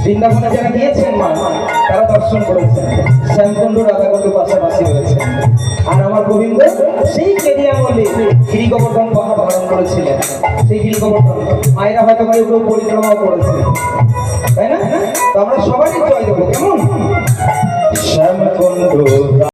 বৃন্দাবনে যারা গিয়েছেন মা তারা দর্শন করেছেন, শ্যামকুণ্ড রাধাকুণ্ড পাশাপাশি রয়েছে। আর আমার গোবিন্দ সেই কেরিয়ামলে গিরি গোবর্ধন পাহাড় ধারণ করেছিলেন। সেই গিরি গোবর্ধন মায়েরা হয়তো এগুলো পরিক্রমাও করেছে, তাই না? তো আমরা সবাই জয় দেবো, কেমন? শ্যামকুণ্ড